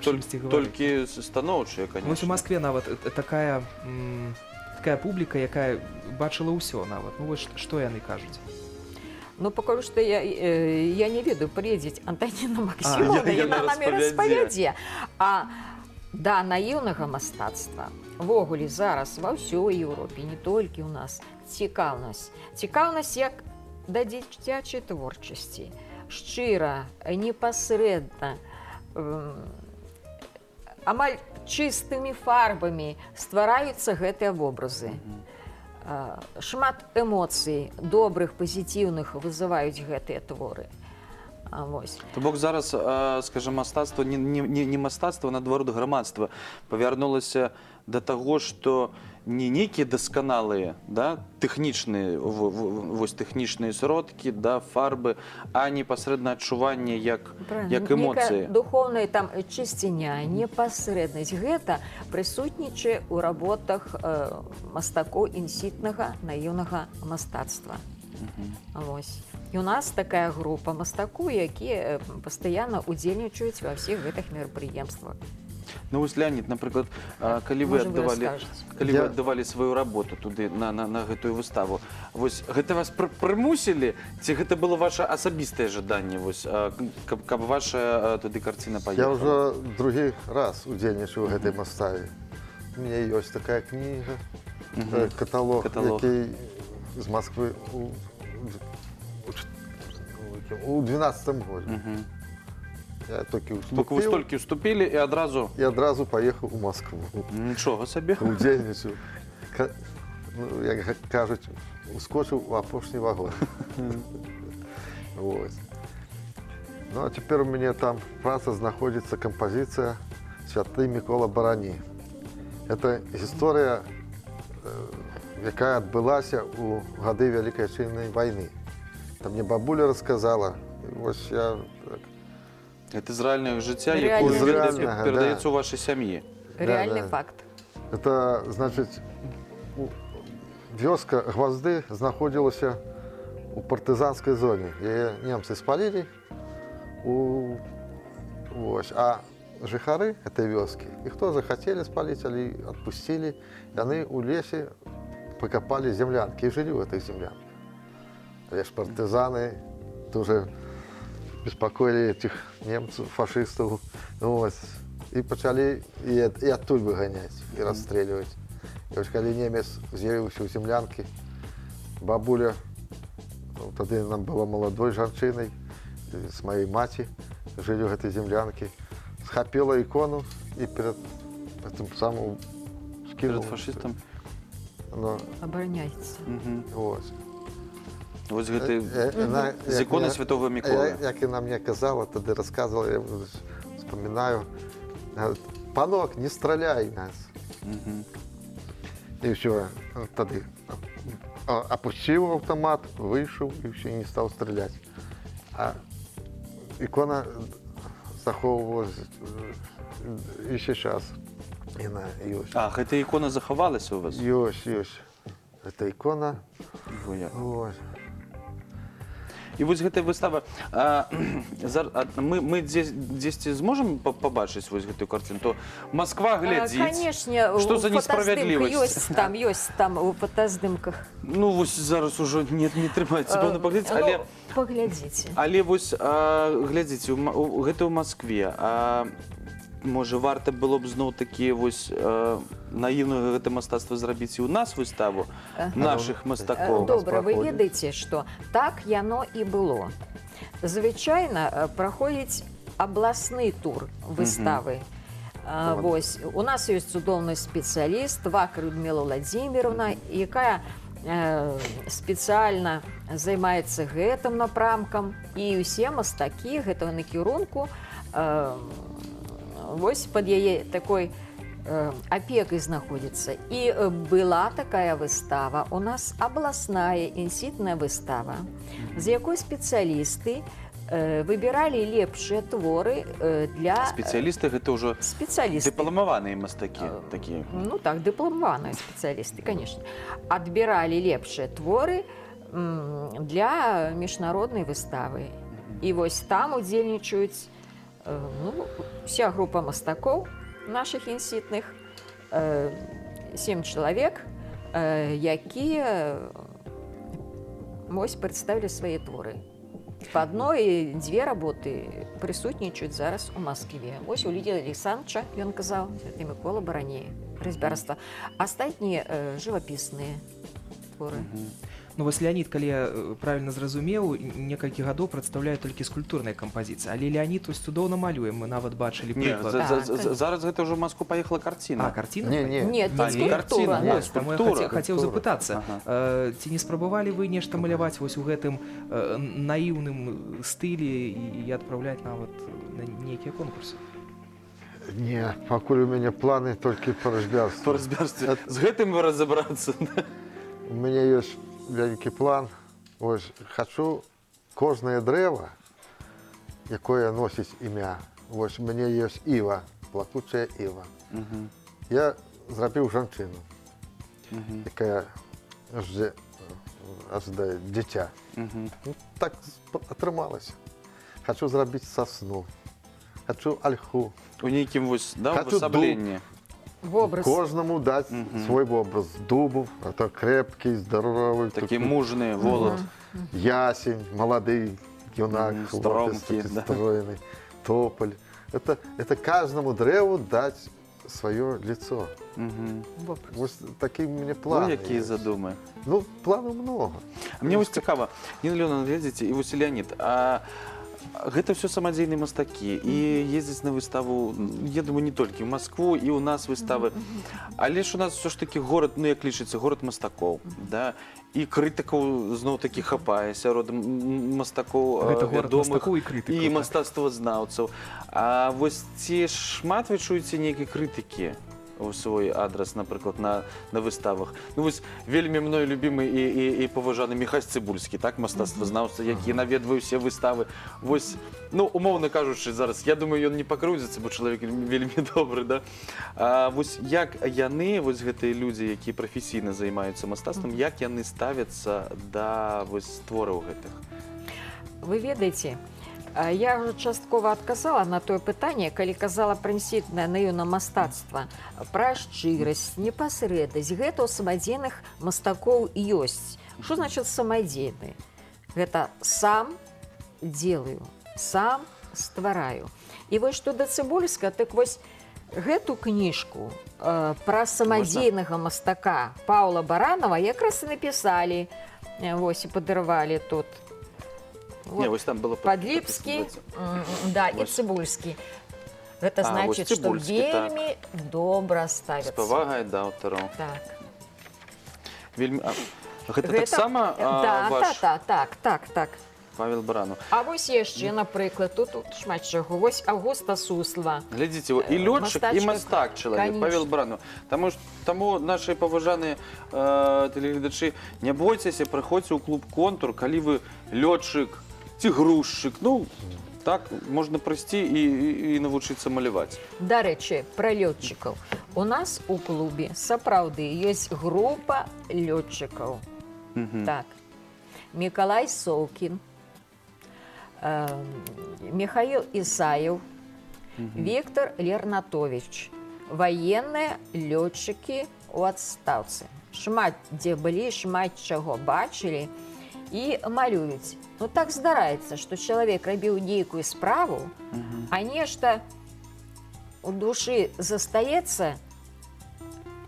толькі станоўчыя, конечно. Вось у Маскве нават такая публіка, якая бачыла ўсё нават. Ну вось што яны кажуць? Ну, пакуль што я не ведаю, прыедзець Антоніна Максімовна, яна нам і распавядзе. А да наіўнага мастацтва ввогуле зараз ва ўсёй Еўропе, не толькі ў нас, цікаўнасць. Цікаўнасць як да дзіцячай творчасці. Шчыра, непасрэдна, амаль чыстымі фарбамі ствараюцца гэтыя вобразы. Шмат эмоцый, добрых, пазітыўных вызываюць гэтыя творы. То бок зараз, скажем, мастацтва, не мастацтва, наадварот, грамадства павярнулася да таго, што не нейкія дасканалыя, тэхнічныя сродкі, фарбы, а непасрэдна адчуванне як эмоцыі. Духоўная там чысціня, непасрэднасць. Гэта прысутнічае ў работах мастакоў інсітнага наіўнага мастацтва. І у нас такая група мастакоў, якія пастаянна ўдзельнічаюць ва ўсіх гэтых мерапрыемствах. Ну вось, Леонид, напрыклад, калі вы аддавалі сваю работу туды на гэтую выставу, вось гэта вас прымусілі, ці гэта было ваше асабістае жаданне, каб ваша туды карціна паехала? Я ўжо другі раз удзельнічаю ў гэтай выставе. У мяне ёсць такая кніга, каталог, які з Москвы у 12-м годзе. Я толькі ўступіў. Вы столькі ўступілі і адразу? І адразу паехаў у Москву. Нічога сабе. Удзельнічаю. Як кажуць, ускочыў у апошні вагон. Ну, а цяпер у мяне там праца знаходзіцца кампазіцыя «Святы Мікола Барані». Гэта гісторыя, якая адбылася ў гады Вялікай Адчайнай вайны. Там мне бабуля расказала, вось я... Это з рэальнага жыцця, якое перадаецца ў вашай сям'і. Рэальны факт. Это, значыць, вёска Гвазды знаходзілася ў партызанскай зоне. Яе немцы спалілі, а жыхары этой вёскі, іх хто захацелі спаліць, але адпусцілі, яны ў лесе пакапалі землянкі і жылі ў гэтых землянках. Але ж партызаны тоже беспокоили этих немцев, фашистов, и почали и оттуда выгонять, и расстреливать. И вот когда немец з'явился у землянки, бабуля, тогда нам была молодой женщиной, с моей матери, жили в этой землянке, схопила икону и перед этим самым скинула. Перед фашистом? Обороняется. Вот. Ось гэты з іконы Святого Міколая. Як яна мне казала, тады рассказывала, я вспоминаю, панок, не стреляй нас. И все, тады опустил автомат, вышел и все, не стал стрелять. А икона заховывалась и сейчас. И на ёсць. А, гэта ікона захавалася у вас? Ёсць. Это икона. Во як. Вот. І вось гэтая выстава, мы дзесьці зможам пабачыць вось гэтую карціну? То Москва глядзіць. Конечно, Што за несправядлівасць? Ёсць там у фотаздымках. Ну вось зараз ужо не трымаецца пэўна паглядзець, але... Паглядзіце. Але вось, глядзіце, гэта ў Маскве. Можа, варта было б зноў-такі вось наіўнага гэта мастацтва зрабіць і ў нас выставу нашых мастакоў. Добра, вы праходзіць. ведаеце, што так яно і было. Звычайна праходзіць абласны тур выставы. Вось, у нас ёсць цудоўны спецыяліст Вак Людмила Владимировна, якая спецыяльна займаецца гэтым напрамкам, і ўсе мастакі гэтага накірунку вось пад яе такой апекай знаходзіцца. І была такая выстава, у нас абласная інсітная выстава, з якой спецыялісты выбіралі лепшыя творы для... Спецыялісты гэта ўжо Спецыялісты. дыпламаваныя мастакі такія. Ну так, дыпламаваныя спецыялісты, конечно. Адбіралі лепшыя творы для міжнароднай выставы. І вось там удзельнічаюць вся група мастакоў наших інсітных, 7 чалавек, якія вось прадставілі свае творы. Па адной-дзве работы прысутнічаюць зараз у Маскве. Вось у Лідія Александровича, ён казаў, это Микола Бараней, разьбярства. Астатнія жывапісныя творы. Ну вось Леонид, калі я правильно зразумеў, некалькі гадоў прадстаўляе толькі скульптурныя кампазіцыі, але Леонид вось цудоўна малюе, мы нават бачылі Не, прыклад. зараз гэта ўжо ў Маску паехала карціна. А, карціна? Не. Нет, А, не скульптура. карціна, Вось, таму я хацеў скульптура. запытацца, ці не спрабавалі вы нешта маляваць вось у гэтым наіўным стылі і адпраўляць нават на нейкія конкурсы? Не, пакуль у мяне планы толькі па разьбярству. Па разьбярстве. З гэтым вы разабрацца. У мяне ёсць вялікі план. Ось, хачу кожнае дрэва, якое носіць імя. Вось, у мяне ёсць іва, плакучая іва. Я зрабіў жанчыну, якая аж да дзіця. Ну, так атрымалася. Хачу зрабіць сасну, хачу ольху. У нейкім вось, да, Хачу увасабленні. Вобраз. Кожнаму даць свой вобраз. Дубу, а то крепкий, здоровый. Такі мужны, волат. Ясень, молодый юнак, стромкий, да. стройный, тополь. Это каждому древу дать свое лицо. Вот такие у меня планы. Ну, якія есть. задумы. Ну, планов много. А мне вось цікава, Ніна Леонідовна, глядзіце, і вось Леонід, гэта все самадзейныя мастакі, і ездзіць на выставу, я думаю, не толькі ў Маскву, і ў нас выставы. Але ж у нас все ж таки горад, ну як лічыцца, горад мастакоў, да? І крытыкаў зноў-такі хапае сярод мастакоў Гэта горад вядомых мастакоў і крытыкаў, і так. мастацтвазнаўцаў. А вось ці шмат вы чуеце нейкай крытыкі у свой адрас, напрыклад, на выставах? Ну вось вельмі мною любімы і паважаны Міхась Цыбульскі, так, мастацтвазнаўца, які наведвае ўсе выставы. Вось, ну, умоўна кажучы, зараз, я думаю, ён не пакрыўдзіцца, бо чалавек вельмі добры, да? А вось як яны, вось гэтыя людзі, якія прафесійна займаюцца мастацтвам, як яны ставяцца да вось твораў гэтых? Вы ведаеце, я ўжо часткова адказала на тое пытанне, калі казала пра інсітнае наіўнае мастацтва, пра шчырасць, непасрэднасць. Гэта ў самадзейных мастакоў ёсць. Што значыць самадзейны? Гэта сам делаю, сам ствараю. І вось што да Цыбульска, так вось гэту кніжку пра самадзейнага мастака Паўла Баранова якраз і напісалі, вось і падарвалі тут. Не, вось там было Падліпскі, да, і Цыбульскі. Гэта значыць, што вельмі добра ставяцца. З павагай да аўтараў. Так. Вельмі... Гэта таксама ваш? Так. Павел Баранов. А вось яшчэ, напрыклад, тут шмат чаго. Вось Августа Суслова. Глядзіце, і лётчык, і мастачка, мастак чалавек, конечно. Павел Баранов. Таму наши паважаныя тэлегледачы, не бойцеся, прыходзьце ў клуб «Контур», калі вы лётчык ці грузчык, ну, так, можна прыйсці і навучыцца маляваць. Дарэчы, пра лётчыкаў. У нас у клубе сапраўды ёсць група лётчыкаў. Так. Миколай Солкин, Михаил Исаев, Виктор Лернатович. Военные летчики у отставцы. Шмат дзе былі, шмат чаго бачылі і малююць. Ну так здараецца, што чалавек рабіў нейкую справу, а нешта у душы застаецца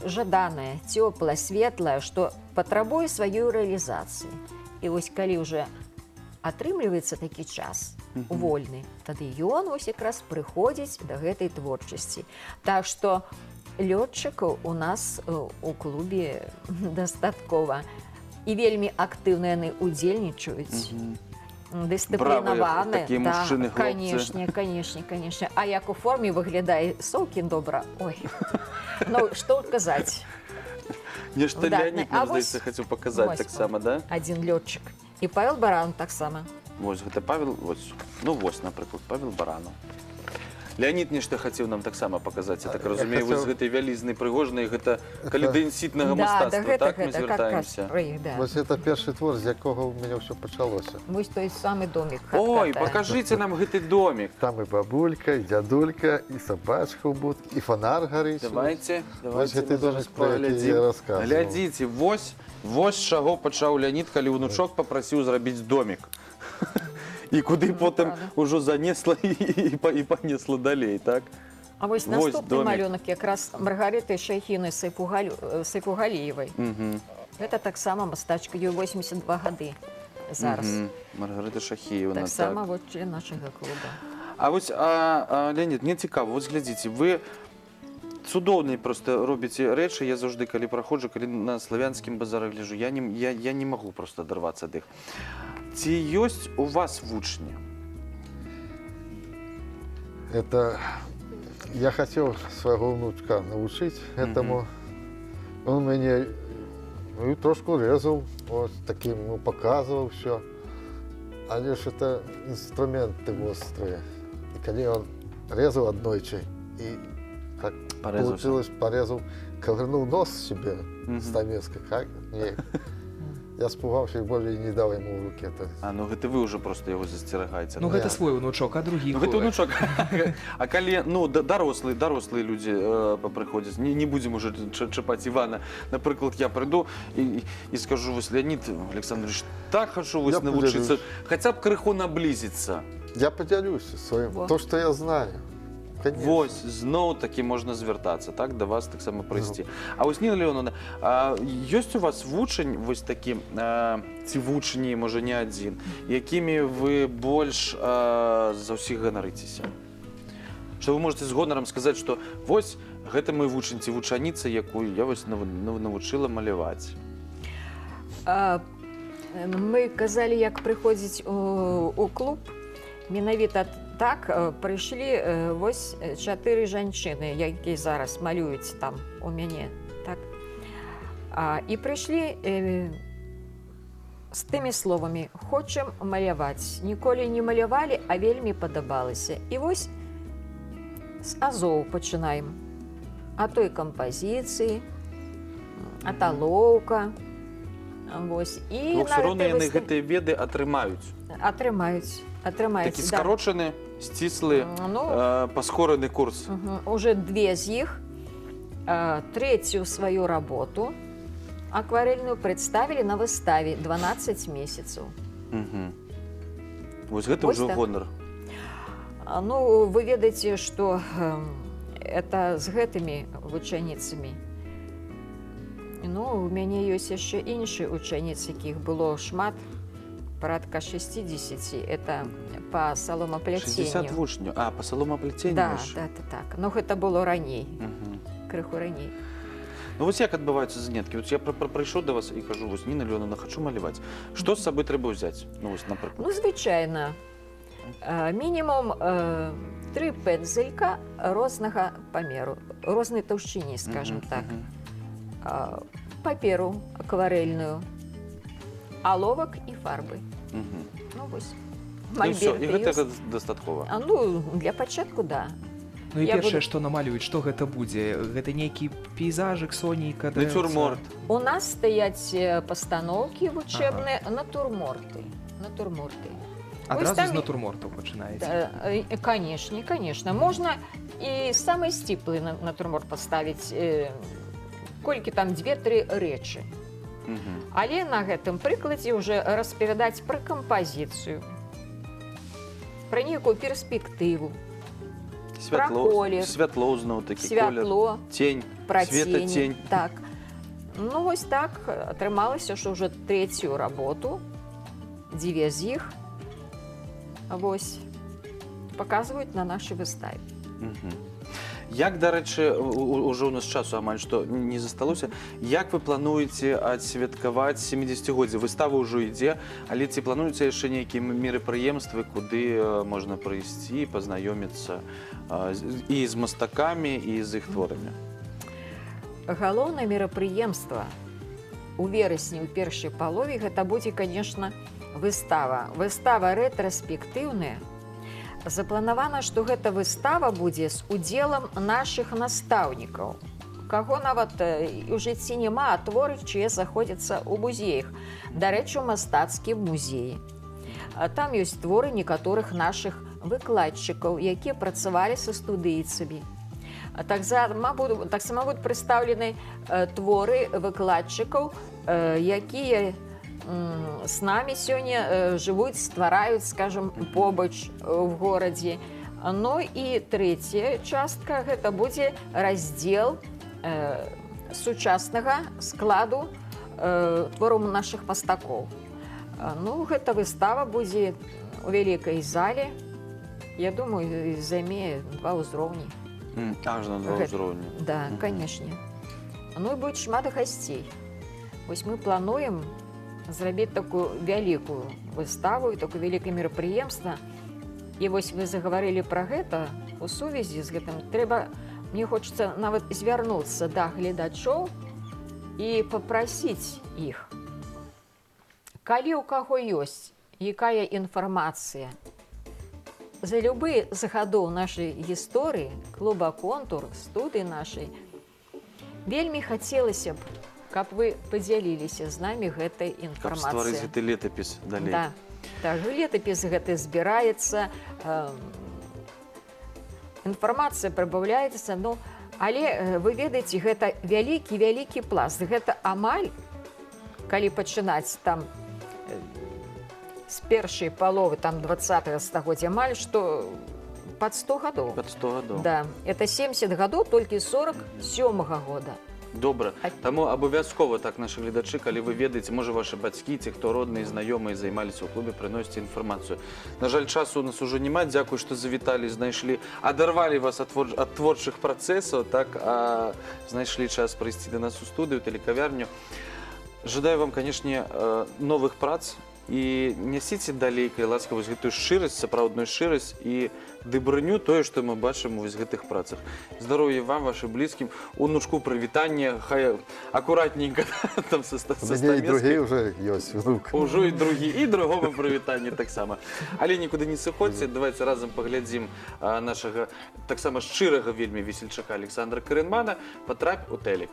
жаданае, цёплае, светлае, што патрабуе сваёй рэалізацыі. І вось калі ўжо атрымліваецца такі час вольны, тады ён вось якраз прыходзіць да гэтай творчасці. Так што лётчыкаў у нас у клубе дастаткова. І вельмі актыўна яны удзельнічаюць. Дысцыплінаваны. Такія мужчыны, хлопцы. Канешне. А як у форме выглядае Солкін добра? Ой, ну, што казаць? Нешта Леонид, нам здаецца, хацеў паказаць таксама, да? Адзін лётчык. І Павел Баранов таксама. Вось, гэта Павел, ну вось, напрыклад, Павел Баранов. Леонид нешта хацеў нам таксама паказаць, я так разумею, вы з гэтай вялізнай прыгожнай, гэта калейдансітнага мастацтва, так мы звяртаемся? Вось гэта першы твор, з якога ў мяне ўсё пачалося. Вось той самы домик. Ой, пакажыце нам гэты домик. Там і бабулька, і дзядулька, і сабачка ў будкі, і фонар гарыць. Давайте гэты домик, про які я расказваў. Глядзіце, вось з чаго пачаў Леонид, калі ўнучок папрасіў зрабіць домик. І куды потым ужо занесла і панесла далей, так? А вось наступны малюнак якраз Маргарыты Шайхіны Сайфугаліевай. Гэта таксама мастачка, ёй 82 гады зараз. Маргарыта Шахіевна, так. Таксама вот член нашага клуба. А вось, Леонид, мне цікава, вось глядзіце, вы цудоўныя проста робіце рэчы, я заўжды, калі праходжу, калі на славянскім базары гляжу, я не магу проста адарвацца ад іх. Ці ёсць у вас вучні? Это я хацеў свайго ўнучка навучыць гэтаму. Он мяне трошку резаў, такім паказваў ўсё. Але ж это інструменты вострыя. І калі он резаў аднойчы і так получилось, порезал, ковырнул нос себе стамеской, как? Нет. Я спугаўся і болей не даў яму ў рукі. Ну гэта вы ўжо проста яго засцерагаеце. Ну гэта свой унучок, а другі гэта унучок. А калі, ну, дарослыя людзі прыходзяць, не будзем уже чапаць Івана. Напрыклад, я прыйду і скажу, вось, Леонид Александрович, так хачу вось навучыцца, хаця б крыху наблізіцца. Я падзялюся сваім, то, што я знаю. Вось, зноў-такі можна звяртацца, так, да вас таксама прыйсці. А вось, Ніна Леонівна, ёсць у вас вучань, вось такі, ці вучні, можа, не адзін, якімі вы больш за ўсіх ганарыцеся? Што вы можаце з гонарам сказаць, што вось, гэта мой вучань ці вучаніца, якую я вось навучыла маляваць? Мы казалі, як прыходзіць у клуб, менавіта так прыйшлі вось 4 жанчыны, якія зараз малююць там у мяне. І прыйшлі з тымі словамі: хочам маляваць. Ніколі не малявалі, а вельмі падабалася. І вось з азоў пачынаем. А той кампазіцыі, аталоўка. Ўсё роўна яны гэтыя веды атрымаюць. Атрымаюць. Такі скарочаны, сціслы, паскораны курс. Уже 2 з іх трэцюю сваю работу акварельную прадставілі на выставе 12 месяцаў. Вось гэта ўжо гонар. Ну, вы ведаеце, што это з гэтымі вучаніцамі. Ну, у мяне ёсць яшчэ іншыя вучаніцы, якіх было шмат. Порядка 60, это по соломоплетению. 60 вучню, по соломоплетению? Да. Но это было раней, крыху раней. Ну вось як адбываюцца заняткі? Вот я прыйшоў да вас і кажу, вось Ніна Леонівна, хочу маляваць. Што з сабой трэба ўзяць? Ну вось, напрыклад. Ну, звычайна, мінімум 3 пензелька рознага памеру, рознай таўшчыні, скажем так. Паперу акварэльную, аловак і фарбы. Ну, вось. І ўсё, і Мольберт гэтага ёсць. дастаткова. Ну, для пачатку, да. Ну і Я першае, буду- што намалююць, што гэта будзе? Гэта нейкі пейзажык, сонейка, Натюрморт. У нас стаяць пастаноўкі вучэбныя, натюрморты. Натюрморты. Адразу там з натурмортаў пачынаеце. Канешне, конечно. Можна і самы сціплы натюрморт паставіць, колькі там 2-3 рэчы. Але на гэтым прыкладзе ўжо распавядаць пра кампазіцыю, пра нейкую перспектыву, колер. Святло зноў такі колер. святло, Тень. пра Света, цені. тень. Так. Ну, вось так атрымалася, што ўжо 3-ю работу, 2 з іх, вось, паказваюць на нашай выставе. Як, дарэчы, ўжо ў нас часу амаль што не засталося, як вы плануеце адсвяткаваць 70-годдзе? Выстава ўжо ідзе, але ці плануеце яшчэ нейкія мерапрыемствы, куды можна прыйсці, пазнаёміцца і з мастакамі, і з іх творамі? Галоўнае мерапрыемства у верасні, ў першай палове, гэта будзе, конечно, выстава. Выстава рэтраспектыўная. Запланавана, што гэта выстава будзе з удзелам нашых настаўнікаў, каго нават у жыцці няма, а творы, чые заходзяцца ў музеях. Дарэчы, у мастацкім музеі. Там ёсць творы некаторых нашых выкладчыкаў, якія працавалі са студыйцамі. Таксама будуць прадстаўлены творы выкладчыкаў, якія з намі сёння жывуць, ствараюць, скажем, побач в горадзе. Ну і трэцяя частка, гэта будзе раздзел сучаснага складу твораў нашых мастакоў. Ну, гэта выстава будзе у вялікай зале. Я думаю, займе 2 ўзроўні. Аж на 2 ўзроўні. Да, канешне. Ну і будзе шмат гасцей. Вось мы плануем зрабіць такую вялікую выставу і такое вялікае мерапрыемства. І вось вы загаварылі пра гэта, у сувязі з гэтым трэба, мне хочацца нават звярнуцца да гледачоў і папрасіць іх. Калі ў каго ёсць якая інфармацыя за любы з гадоў нашай гісторыі, клуба «Контур», студыі нашай, вельмі хацелася б, каб вы падзяліліся з намі гэтай Каб інфармацыяй. стварыць гэты летапіс далей. Да. Так, летапіс гэты збіраецца, інфармацыя прыбаўляецца, ну, але вы ведаеце, гэта вялікі пласт. Гэта амаль, калі пачынаць там з першай паловы, там 20-го стагоддзя, амаль што пад 100 гадоў. Пад 100 гадоў. Да, это 70 гадоў, толькі 47-го года. Добра. Таму абавязкова так нашы гледачы, калі вы ведаеце, можа вашы бацькі ці хто родныя, знаёмыя займаліся ў клубе, прыносіце інфармацыю. На жаль, часу у нас ужо няма. Дзякуй, што завіталі, знайшлі, адарвалі вас ад творчых працэсаў, так, знайшлі час прыйсці да нас у студыю, тэлекавярню. Жадаю вам, канешне, новых прац і нясіце далей, калі ласка, вось гэтую шчырасць, сапраўдную шчырасць і дабрыню, тое, што мы бачым у гэтых працах. Здароўя вам, вашым блізкім, унучку прывітання, хай акуратненька там са У мяне і другі ўжо ёсць внук. Ужо і другі, і другому прывітанне таксама. Але нікуды не сыходзьце, давайце разам паглядзім нашага таксама шчырага вельмі весельчака Александра Каренмана «Патрапь у тэлек».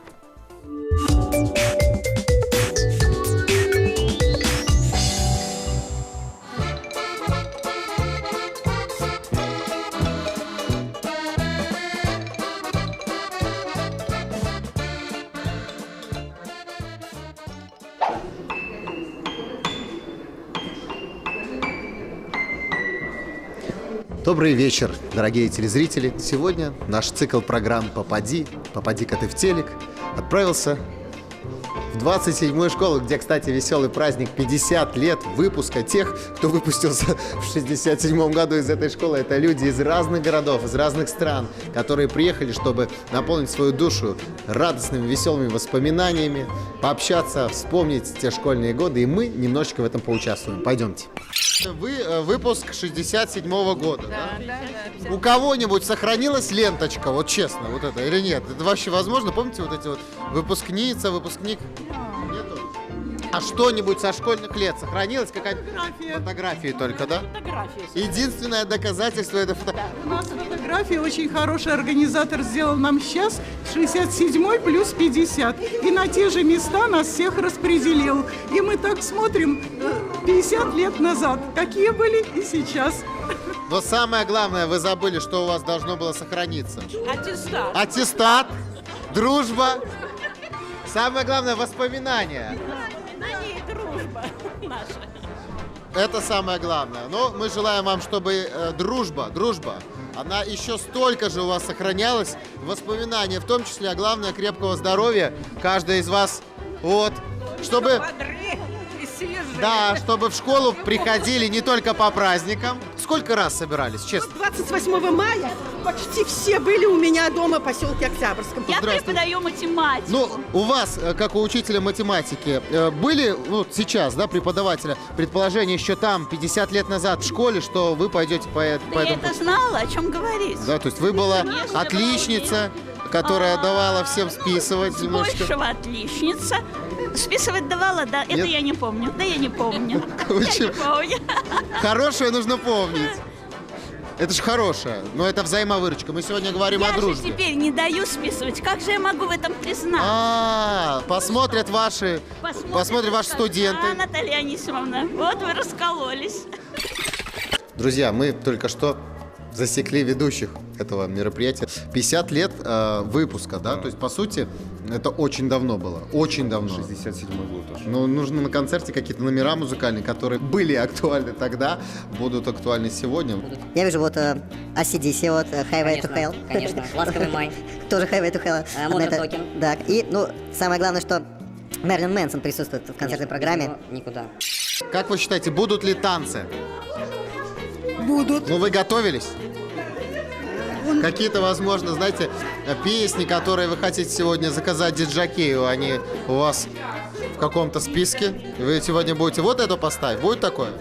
Добрый вечер, дорогие телезрители. Сегодня наш цикл программ «Попади», «Попади-ка ты в телек» отправился в 27-ю школу, где, кстати, веселый праздник 50 лет выпуска тех, кто выпустился в 67-м году из этой школы. Это люди из разных городов, из разных стран, которые приехали, чтобы наполнить свою душу радостными, веселыми воспоминаниями, пообщаться, вспомнить те школьные годы, и мы немножечко в этом поучаствуем. Пойдемте. Вы выпуск 67-го года, да? У кого-нибудь сохранилась ленточка, вот честно, вот это, или нет? Это вообще возможно? Помните вот эти вот выпускница, выпускник? Нету? А что-нибудь со школьных лет сохранилось? Какая-то фотографии только, да? Фотографии. Единственное доказательство это фотография. У нас фотографии очень хороший организатор сделал нам сейчас 67 плюс 50. И на те же места нас всех распределил. И мы так смотрим 50 лет назад, какие были и сейчас. Но самое главное, вы забыли, что у вас должно было сохраниться. Аттестат. Аттестат, дружба. Самое главное, воспоминания. На ней дружба наша. Это самое главное. Но мы желаем вам, чтобы дружба, она еще столько же у вас сохранялась. Воспоминания, в том числе, а главное, крепкого здоровья. Каждый из вас, вот, чтобы... Бодры и свежие. Да, чтобы в школу приходили не только по праздникам. Сколько раз собирались, честно? 28 мая почти все были у меня дома в поселке Октябрьском. Я Здравствуйте. преподаю математику. Ну, у вас, как у учителя математики, были, ну, сейчас, да, преподавателя, предположение еще там, 50 лет назад в школе, что вы пойдете по Ты этому это пути? знала, о чем говорить? Да, то есть вы была Конечно, отличница, которая давала всем списывать С немножечко. большего отличница. Списывать давала, да, это Нет? я не помню. Да я не помню. Я Почему? не помню. Хорошее нужно помнить. Это же хорошее, но это взаимовыручка. Мы сегодня говорим о Я же дружбе. теперь не даю списывать. Как же я могу в этом признаться? Посмотрят ваши студенты. Да, Наталья Анисимовна, вот вы раскололись. Друзья, мы только что засекли ведущих этого мероприятия. 50 лет выпуска, да? То есть, по сути, это очень давно было. Очень давно. 67-й год уже. Но нужно на концерте какие-то номера музыкальные, которые были актуальны тогда, будут актуальны сегодня. Я вижу вот ACDC, вот Highway to Hell. Конечно, «Ласковый май», Тоже Highway to Hell. Modern Это- Talking. Да, и, ну, самое главное, что Мерлин Мэнсон присутствует в концертной программе. Никуда. Как вы считаете, будут ли танцы? Будут. Ну, вы готовились? Какие-то, возможно, знаете, песни, которые вы хотите сегодня заказать диджакею, они у вас в каком-то списке? Вы сегодня будете вот это поставить? Будет такое?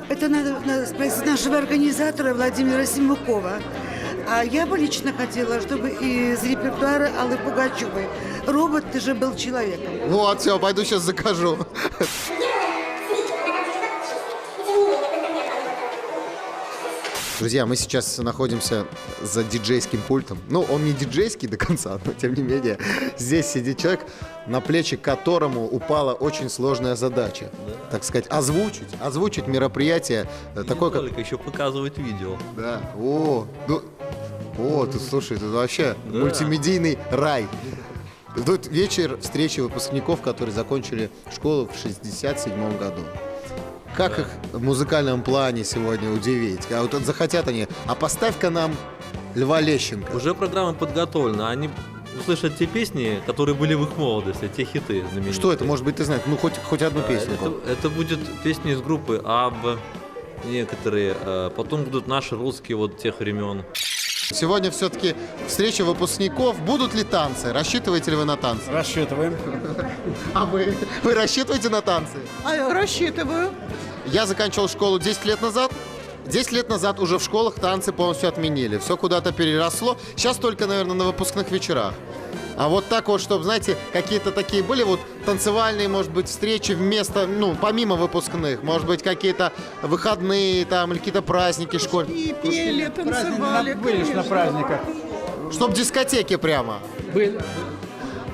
Это надо спросить нашего организатора Владимира Симукова. А я бы лично хотела, чтобы из репертуара Аллы Пугачевой «Робот, ты же был человеком». Вот, все, пойду сейчас закажу. Друзья, мы сейчас находимся за диджейским пультом. Ну, он не диджейский до конца, но тем не менее. Здесь сидит человек, на плечи которому упала очень сложная задача. Так сказать, озвучить мероприятие. Такое, как... Только еще показывать видео. Да. Тут, слушай, тут вообще мультимедийный рай. Тут вечер встречи выпускников, которые закончили школу в 67 году. Как их в музыкальном плане сегодня удивить? А вот захотят они, а поставь-ка нам Льва Лещенко. Уже программа подготовлена. Они услышат те песни, которые были в их молодости, те хиты знаменитые. Что это? Может быть, ты знаешь? Ну, хоть одну песню. Это будет песни из группы АБ, некоторые. Потом будут наши русские вот тех времен. Сегодня все-таки встреча выпускников. Будут ли танцы? Рассчитываете ли вы на танцы? Рассчитываем. А вы? Вы рассчитываете на танцы? А я рассчитываю. Я заканчивал школу 10 лет назад. 10 лет назад уже в школах танцы полностью отменили. Все куда-то переросло. Сейчас только, наверное, на выпускных вечерах. А вот так вот, чтобы, знаете, какие-то такие были вот танцевальные, может быть, встречи вместо, ну, помимо выпускных. Может быть, какие-то выходные там или какие-то праздники школьные. И пели, танцевали. Были ж на праздниках. Чтоб дискотеки прямо. Были.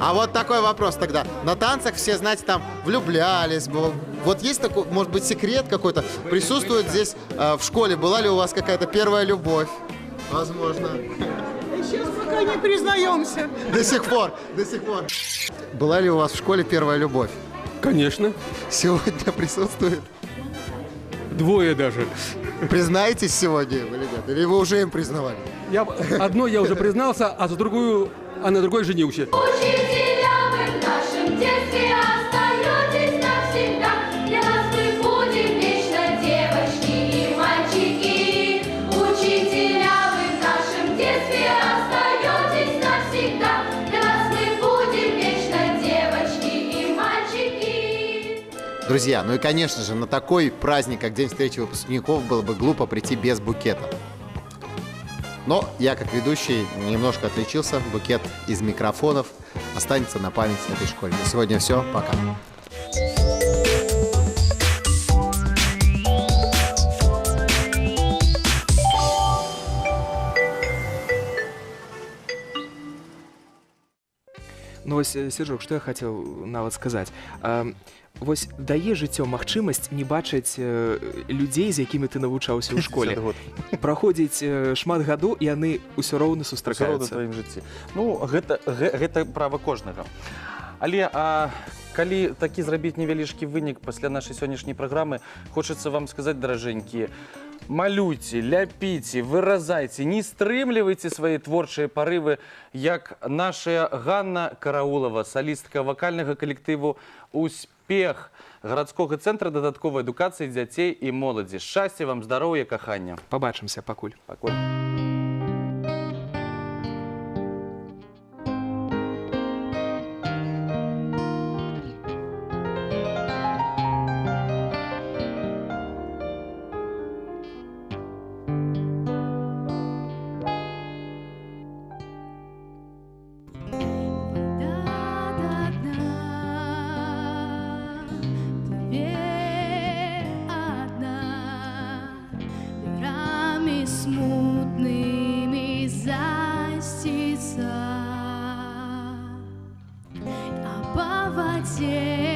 А вот такой вопрос тогда. На танцах все, знаете, там влюблялись. Вот есть такой, может быть, секрет какой-то? Присутствует здесь в школе? Была ли у вас какая-то первая любовь? Возможно. Сейчас пока не признаемся. До сих пор. Была ли у вас в школе первая любовь? Конечно. Сегодня присутствует? Двое даже. Признаетесь сегодня, ребята? Или вы уже им признавали? Одной я уже признался, а на другой женился. Учителя мы в нашем детстве остаетесь навсегда. Для нас мы будем вечно, девочки и мальчики. Учителя, вы в нашем детстве остаетесь навсегда. Для нас мы будем вечно, девочки и мальчики. Друзья, ну и, конечно же, на такой праздник, как День встречи выпускников, было бы глупо прийти без букета. Но я, как ведущий, немножко отличился. Букет из микрофонов останется на память этой школе. На сегодня все. Пока. Ну вось, Сержок, што я хацеў нават сказаць. Вось дае жыццё магчымасць не бачыць людзей, з якімі ты навучаўся ў школе. Праходзіць шмат гадоў, і яны ўсё роўна сустракаюцца. У тваім жыцці. Ну, гэта права кожнага. Але калі такі зрабіць невялічкі вынік пасля нашай сённяшняй праграмы, хочацца вам сказаць, даражэнькія, малюйце, ляпіце, выразайце, не стрымлівайце свае творчыя парывы, як наша Ганна Караулова, салістка вакальнага калектыву «Успех» гарадскога цэнтра дадатковай адукацыі дзяцей і моладзі. Шчасця вам, здароўя, кахання. Пабачымся, пакуль. Пакуль. Смутными заститься, а по воде